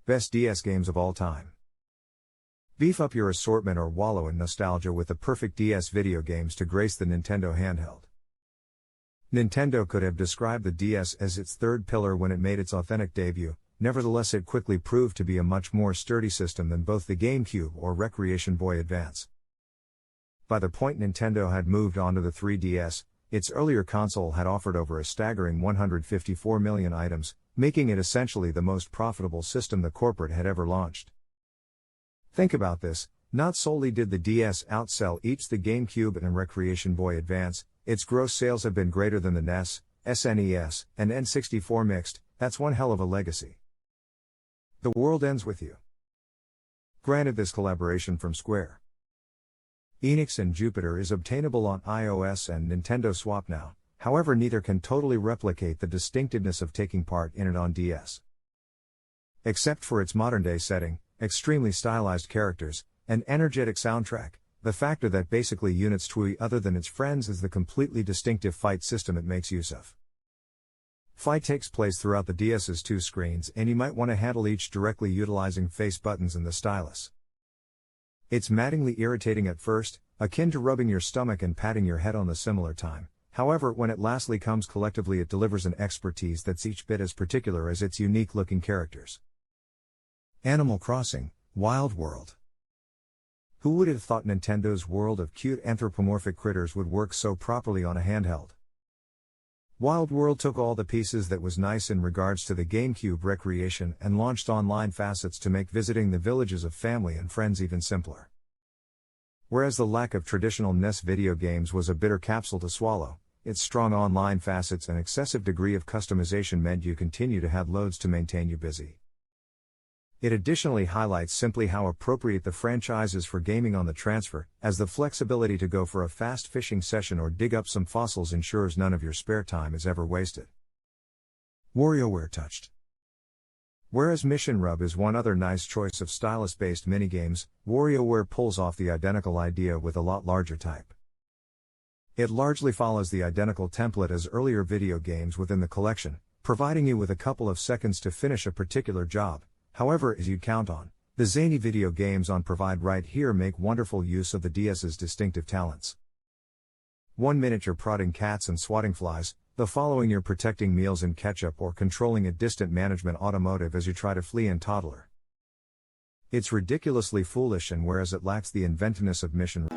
Best DS games of all time. Beef up your assortment or wallow in nostalgia with the perfect DS video games to grace the Nintendo handheld. Nintendo could have described the DS as its third pillar when it made its authentic debut, nevertheless it quickly proved to be a much more sturdy system than both the GameCube or Recreation Boy Advance. By the point Nintendo had moved on to the 3DS, its earlier console had offered over a staggering 154 million items, making it essentially the most profitable system the corporate had ever launched. Think about this, not solely did the DS outsell each the GameCube and Recreation Boy Advance, its gross sales have been greater than the NES, SNES, and N64 mixed. That's one hell of a legacy. The world ends with you. Granted, this collaboration from Square Enix and Jupiter is obtainable on iOS and Nintendo Swap now, however neither can totally replicate the distinctiveness of taking part in it on DS. Except for its modern-day setting, extremely stylized characters, and energetic soundtrack, the factor that basically units TWI other than its friends is the completely distinctive fight system it makes use of. Fight takes place throughout the DS's two screens and you might want to handle each directly utilizing face buttons and the stylus. It's maddeningly irritating at first, akin to rubbing your stomach and patting your head on the similar time. However, when it lastly comes collectively, it delivers an expertise that's each bit as particular as its unique-looking characters. Animal Crossing: Wild World. Who would have thought Nintendo's world of cute anthropomorphic critters would work so properly on a handheld? Wild World took all the pieces that was nice in regards to the GameCube Recreation and launched online facets to make visiting the villages of family and friends even simpler. Whereas the lack of traditional NES video games was a bitter capsule to swallow, its strong online facets and excessive degree of customization meant you continue to have loads to maintain you busy. It additionally highlights simply how appropriate the franchise is for gaming on the transfer, as the flexibility to go for a fast fishing session or dig up some fossils ensures none of your spare time is ever wasted. WarioWare touched. Whereas Mission Rub is one other nice choice of stylus-based minigames, WarioWare pulls off the identical idea with a lot larger type. It largely follows the identical template as earlier video games within the collection, providing you with a couple of seconds to finish a particular job. However, as you'd count on, the zany video games on Provide right here make wonderful use of the DS's distinctive talents. 1 minute you're prodding cats and swatting flies, the following you're protecting meals in ketchup or controlling a distant management automotive as you try to flee in toddler. It's ridiculously foolish, and whereas it lacks the inventiveness of Mission